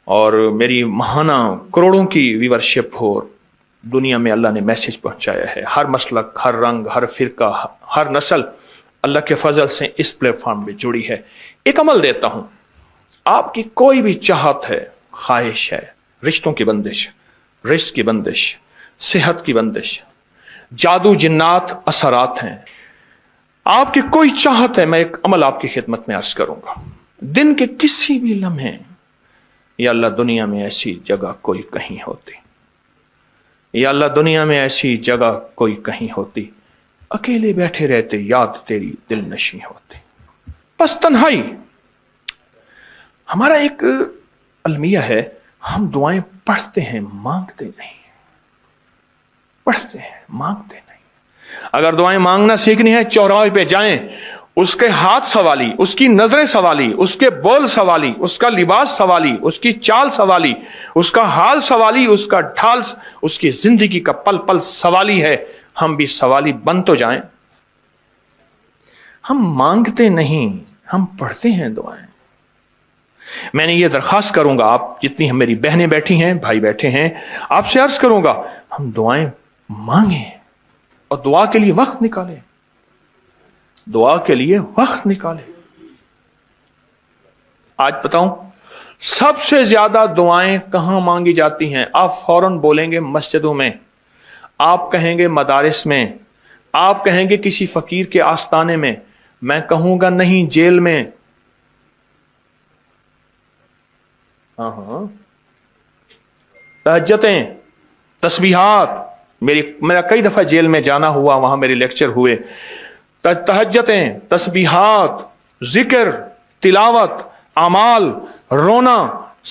اور میری ماہانہ کروڑوں کی ویورشپ ہو، دنیا میں اللہ نے میسج پہنچایا ہے، ہر مسلک، ہر رنگ، ہر فرقہ، ہر نسل اللہ کے فضل سے اس پلیٹ فارم پہ جڑی ہے۔ ایک عمل دیتا ہوں، آپ کی کوئی بھی چاہت ہے، خواہش ہے، رشتوں کی بندش، رزق کی بندش، صحت کی بندش، جادو جنات اثرات ہیں، آپ کی کوئی چاہت ہے، میں ایک عمل آپ کی خدمت میں عرض کروں گا۔ دن کے کسی بھی لمحے، یا اللہ دنیا میں ایسی جگہ کوئی کہیں ہوتی، یا اللہ دنیا میں ایسی جگہ کوئی کہیں ہوتی، اکیلے بیٹھے رہتے، یاد تیری دل نشیں ہوتی، بس تنہائی۔ ہمارا ایک المیہ ہے، ہم دعائیں پڑھتے ہیں مانگتے نہیں، پڑھتے ہیں مانگتے نہیں۔ اگر دعائیں مانگنا سیکھنی ہے، چوراہے پہ جائیں، اس کے ہاتھ سوالی، اس کی نظریں سوالی، اس کے بول سوالی، اس کا لباس سوالی، اس کی چال سوالی، اس کا حال سوالی، اس کا ڈھال، اس کی زندگی کا پل پل سوالی ہے۔ ہم بھی سوالی بن تو جائیں۔ ہم مانگتے نہیں، ہم پڑھتے ہیں دعائیں۔ میں نے یہ درخواست کروں گا، آپ جتنی میری بہنیں بیٹھی ہیں، بھائی بیٹھے ہیں، آپ سے عرض کروں گا، ہم دعائیں مانگیں اور دعا کے لیے وقت نکالیں، دعا کے لیے وقت نکالیں۔ آج بتاؤں سب سے زیادہ دعائیں کہاں مانگی جاتی ہیں؟ آپ فوراً بولیں گے مسجدوں میں، آپ کہیں گے مدارس میں، آپ کہیں گے کسی فقیر کے آستانے میں، میں کہوں گا نہیں جیل میں۔ تہجدیں، تسبیحات، میرا کئی دفعہ جیل میں جانا ہوا، وہاں میرے لیکچر ہوئے۔ تہجدیں، تسبیحات، ذکر، تلاوت، اعمال، رونا،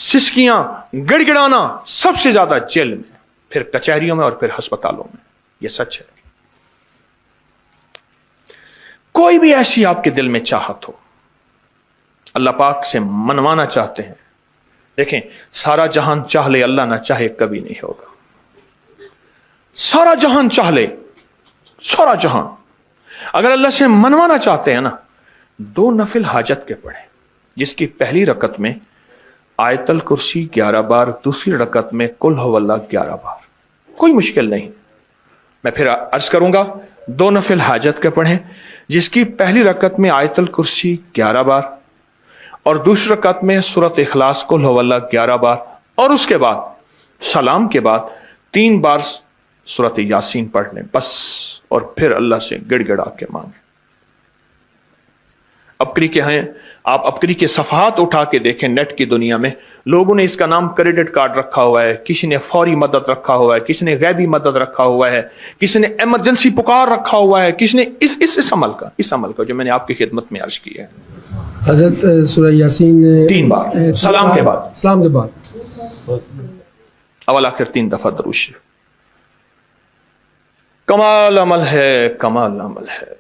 سسکیاں، گڑ گڑانا سب سے زیادہ جیل میں، پھر کچہریوں میں اور پھر ہسپتالوں میں۔ یہ سچ ہے۔ کوئی بھی ایسی آپ کے دل میں چاہت ہو، اللہ پاک سے منوانا چاہتے ہیں، دیکھیں سارا جہان چاہ لے، اللہ نہ چاہے کبھی نہیں ہوگا۔ سارا جہان چاہ لے، سارا جہان، اگر اللہ سے منوانا چاہتے ہیں نا، 2 نفل حاجت کے پڑھیں، جس کی پہلی رکعت میں آیت الکرسی 11 بار، دوسری رکعت میں قل هو اللہ 11 بار، کوئی مشکل نہیں۔ میں پھر عرض کروں گا، 2 نفل حاجت کے پڑھیں، جس کی پہلی رکعت میں آیت الکرسی 11 بار اور دوسری رکعت میں سورۃ اخلاص قل هو اللہ 11 بار، اور اس کے بعد سلام کے بعد 3 بار سورۃ یاسین پڑھ لیں بس، اور پھر اللہ سے گڑ گڑا کے مانگیں۔ اپکری کے ہیں، آپ اپکری کے صفحات اٹھا کے دیکھیں، نیٹ کی دنیا میں لوگوں نے اس کا نام کریڈٹ کارڈ رکھا ہوا ہے، کسی نے فوری مدد رکھا ہوا ہے، کسی نے غیبی مدد رکھا ہوا ہے، کسی نے ایمرجنسی پکار رکھا ہوا ہے، کسی نے اس عمل کا جو میں نے آپ کی خدمت میں عرض کی ہے۔ حضرت سورہ یاسین 3 بار سلام کے بعد، اول آخر 3 دفعہ درود شریف۔ کمال عمل ہے، کمال عمل ہے۔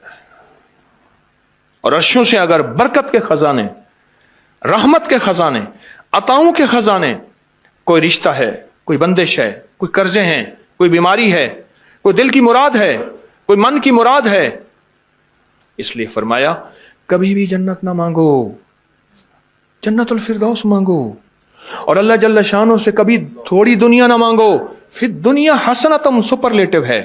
اور عرشوں سے اگر برکت کے خزانے، رحمت کے خزانے، عطاؤں کے خزانے، کوئی رشتہ ہے، کوئی بندش ہے، کوئی قرضے ہیں، کوئی بیماری ہے، کوئی دل کی مراد ہے، کوئی من کی مراد ہے، اس لیے فرمایا کبھی بھی جنت نہ مانگو، جنت الفردوس مانگو، اور اللہ جل شانہ سے کبھی تھوڑی دنیا نہ مانگو۔ پھر دنیا حسنتم سپرلیٹو ہے،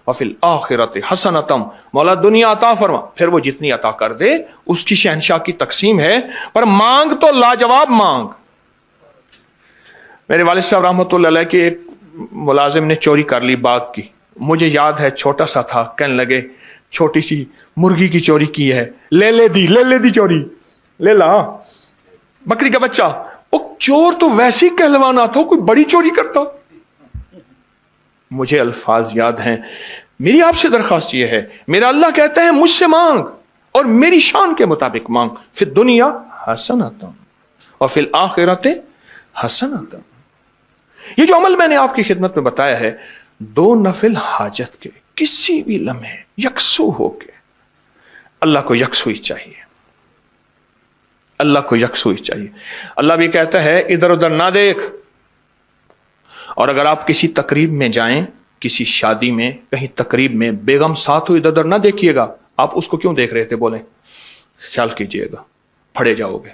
اور فی الآخرت حسنتم، مولا دنیا عطا فرما، پھر وہ جتنی عطا کر دے اس کی شہنشاہ کی تقسیم ہے، پر مانگ تو لاجواب مانگ۔ میرے والد صاحب رحمۃ اللہ علیہ کے ایک ملازم نے چوری کر لی باغ کی، مجھے یاد ہے چھوٹا سا تھا، کہنے لگے چھوٹی سی مرغی کی چوری کی ہے، لے لے دی چوری، لے لا بکری کا بچہ۔ وہ چور تو ویسے ہی کہلوانا تھا، کوئی بڑی چوری کرتا۔ مجھے الفاظ یاد ہیں۔ میری آپ سے درخواست یہ ہے، میرا اللہ کہتا ہے مجھ سے مانگ اور میری شان کے مطابق مانگ، پھر دنیا حسنتم اور فی الآخرت حسنتم۔ یہ جو عمل میں نے آپ کی خدمت میں بتایا ہے، 2 نفل حاجت کے، کسی بھی لمحے یکسو ہو کے، اللہ کو یکسوئی چاہیے، اللہ کو یکسوئی چاہیے۔ اللہ بھی کہتا ہے ادھر ادھر نہ دیکھ۔ اور اگر آپ کسی تقریب میں جائیں، کسی شادی میں، کہیں تقریب میں، بیگم ساتھ ہو، ادھر ادھر نہ دیکھیے گا۔ آپ اس کو کیوں دیکھ رہے تھے؟ بولیں، خیال کیجئے گا، پھڑے جاؤ گے۔